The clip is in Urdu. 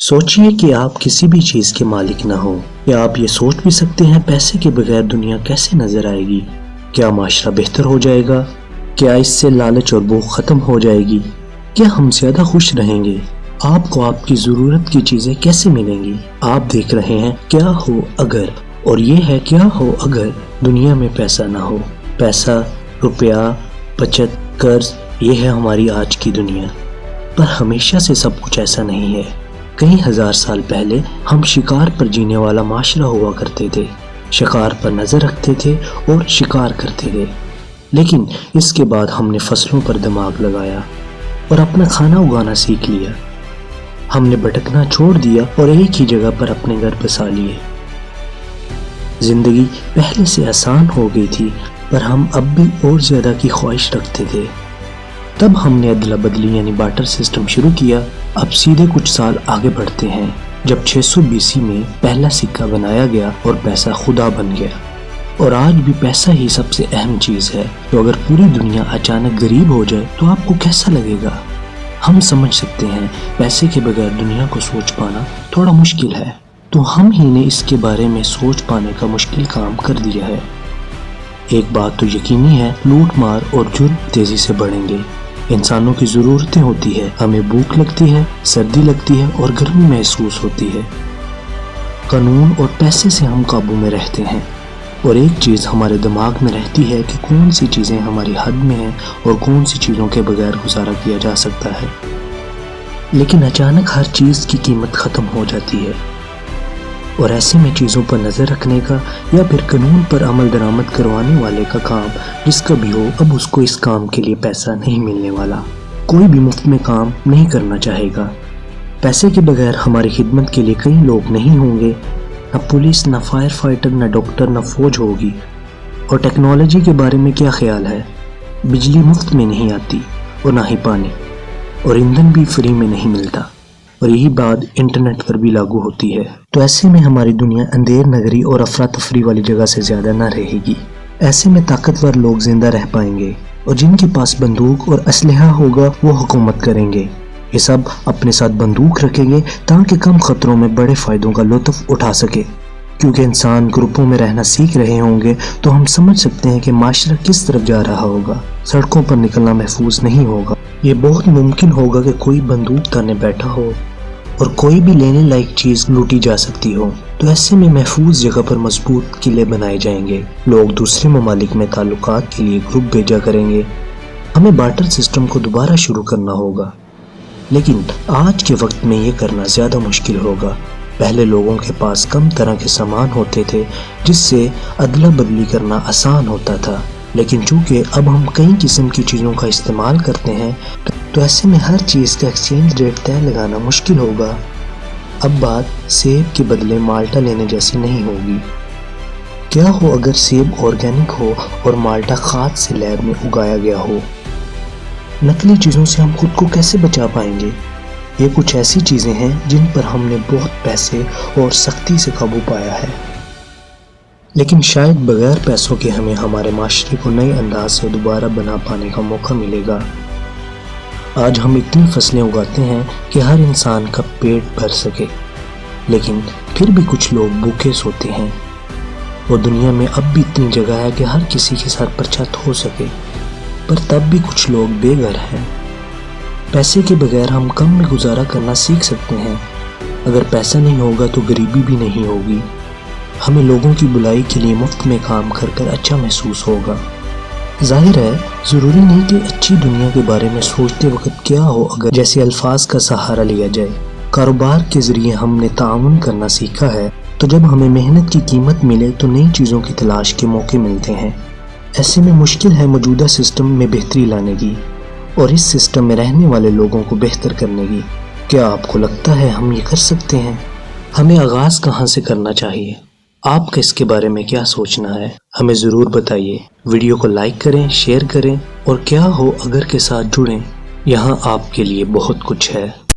سوچئے کہ آپ کسی بھی چیز کے مالک نہ ہو، یا آپ یہ سوچ بھی سکتے ہیں پیسے کے بغیر دنیا کیسے نظر آئے گی؟ کیا معاشرہ بہتر ہو جائے گا؟ کیا اس سے لالچ اور بھوک ختم ہو جائے گی؟ کیا ہم زیادہ خوش رہیں گے؟ آپ کو آپ کی ضرورت کی چیزیں کیسے ملیں گی؟ آپ دیکھ رہے ہیں کیا ہو اگر، اور یہ ہے کیا ہو اگر دنیا میں پیسہ نہ ہو۔ پیسہ، روپیہ، بچت، قرض، یہ ہے ہماری آج کی دنیا۔ پر ہمیشہ سے سب کچھ ایسا نہیں ہے۔ کئی ہزار سال پہلے ہم شکار پر جینے والا معاشرہ ہوا کرتے تھے، شکار پر نظر رکھتے تھے اور شکار کرتے تھے۔ لیکن اس کے بعد ہم نے فصلوں پر دماغ لگایا اور اپنا کھانا اگانا سیکھ لیا۔ ہم نے بھٹکنا چھوڑ دیا اور ایک ہی جگہ پر اپنے گھر بسا لیے۔ زندگی پہلے سے آسان ہو گئی تھی، پر ہم اب بھی اور زیادہ کی خواہش رکھتے تھے۔ تب ہم نے ادلا بدلی یعنی بارٹر سسٹم شروع کیا۔ اب سیدھے کچھ سال آگے بڑھتے ہیں، جب 600 BC میں پہلا سکہ بنایا گیا اور پیسہ خدا بن گیا۔ اور آج بھی پیسہ ہی سب سے اہم چیز ہے۔ تو اگر پوری دنیا اچانک غریب ہو جائے تو آپ کو کیسا لگے گا؟ ہم سمجھ سکتے ہیں پیسے کے بغیر دنیا کو سوچ پانا تھوڑا مشکل ہے، تو ہم ہی نے اس کے بارے میں سوچ پانے کا مشکل کام کر دیا ہے۔ ایک بات تو یقینی ہے، لوٹ مار اور جرم تیزی سے بڑھیں گے۔ انسانوں کی ضرورتیں ہوتی ہے، ہمیں بھوک لگتی ہے، سردی لگتی ہے اور گرمی محسوس ہوتی ہے۔ قانون اور پیسے سے ہم قابو میں رہتے ہیں، اور ایک چیز ہمارے دماغ میں رہتی ہے کہ کون سی چیزیں ہماری حد میں ہیں اور کون سی چیزوں کے بغیر گزارا کیا جا سکتا ہے۔ لیکن اچانک ہر چیز کی قیمت ختم ہو جاتی ہے، اور ایسے میں چیزوں پر نظر رکھنے کا یا پھر قانون پر عمل درآمد کروانے والے کا کام جس کا بھی ہو، اب اس کو اس کام کے لیے پیسہ نہیں ملنے والا۔ کوئی بھی مفت میں کام نہیں کرنا چاہے گا۔ پیسے کے بغیر ہماری خدمت کے لیے کئی لوگ نہیں ہوں گے، نہ پولیس، نہ فائر فائٹر، نہ ڈاکٹر، نہ فوج ہوگی۔ اور ٹیکنالوجی کے بارے میں کیا خیال ہے؟ بجلی مفت میں نہیں آتی، اور نہ ہی پانی، اور ایندھن بھی فری میں نہیں ملتا، اور یہی بات انٹرنیٹ پر بھی لاگو ہوتی ہے۔ تو ایسے میں ہماری دنیا اندھیر نگری اور افراتفری والی جگہ سے زیادہ نہ رہے گی۔ ایسے میں طاقتور لوگ زندہ رہ پائیں گے، اور جن کے پاس بندوق اور اسلحہ ہوگا وہ حکومت کریں گے۔ یہ سب اپنے ساتھ بندوق رکھیں گے تاکہ کم خطروں میں بڑے فائدوں کا لطف اٹھا سکے۔ کیونکہ انسان گروپوں میں رہنا سیکھ رہے ہوں گے تو ہم سمجھ سکتے ہیں کہ معاشرہ کس طرف جا رہا ہوگا۔ سڑکوں پر نکلنا محفوظ نہیں ہوگا۔ یہ بہت ممکن ہوگا کہ کوئی بندوق تانے بیٹھا ہو اور کوئی بھی لینے لائق چیز لوٹی جا سکتی ہو۔ تو ایسے میں محفوظ جگہ پر مضبوط قلعے بنائے جائیں گے۔ لوگ دوسرے ممالک میں تعلقات کے لیے گروپ بھیجا کریں گے۔ ہمیں بارٹر سسٹم کو دوبارہ شروع کرنا ہوگا، لیکن آج کے وقت میں یہ کرنا زیادہ مشکل ہوگا۔ پہلے لوگوں کے پاس کم طرح کے سامان ہوتے تھے جس سے ادلا بدلی کرنا آسان ہوتا تھا، لیکن چونکہ اب ہم کئی قسم کی چیزوں کا استعمال کرتے ہیں تو ایسے میں ہر چیز کا ایکسچینج ریٹ طے لگانا مشکل ہوگا۔ اب بات سیب کے بدلے مالٹا لینے جیسی نہیں ہوگی۔ کیا ہو اگر سیب آرگینک ہو اور مالٹا کھاد سے لیب میں اگایا گیا ہو؟ نقلی چیزوں سے ہم خود کو کیسے بچا پائیں گے؟ یہ کچھ ایسی چیزیں ہیں جن پر ہم نے بہت پیسے اور سختی سے قابو پایا ہے، لیکن شاید بغیر پیسوں کے ہمیں ہمارے معاشرے کو نئے انداز سے دوبارہ بنا پانے کا موقع ملے گا۔ آج ہم اتنی فصلیں اگاتے ہیں کہ ہر انسان کا پیٹ بھر سکے، لیکن پھر بھی کچھ لوگ بھوکے سوتے ہیں۔ اور دنیا میں اب بھی اتنی جگہ ہے کہ ہر کسی کے سر پر چھت ہو سکے، پر تب بھی کچھ لوگ بے گھر ہیں۔ پیسے کے بغیر ہم کم میں گزارا کرنا سیکھ سکتے ہیں۔ اگر پیسہ نہیں ہوگا تو غریبی بھی نہیں ہوگی۔ ہمیں لوگوں کی بلائی کے لیے مفت میں کام کر کر اچھا محسوس ہوگا۔ ظاہر ہے ضروری نہیں کہ اچھی دنیا کے بارے میں سوچتے وقت کیا ہو اگر جیسے الفاظ کا سہارا لیا جائے۔ کاروبار کے ذریعے ہم نے تعاون کرنا سیکھا ہے، تو جب ہمیں محنت کی قیمت ملے تو نئی چیزوں کی تلاش کے موقع ملتے ہیں۔ ایسے میں مشکل ہے موجودہ سسٹم میں بہتری لانے کی اور اس سسٹم میں رہنے والے لوگوں کو بہتر کرنے کی۔ کیا آپ کو لگتا ہے ہم یہ کر سکتے ہیں؟ ہمیں آغاز کہاں سے کرنا چاہیے؟ آپ کا اس کے بارے میں کیا سوچنا ہے؟ ہمیں ضرور بتائیے۔ ویڈیو کو لائک کریں، شیئر کریں، اور کیا ہو اگر کے ساتھ جڑیں۔ یہاں آپ کے لیے بہت کچھ ہے۔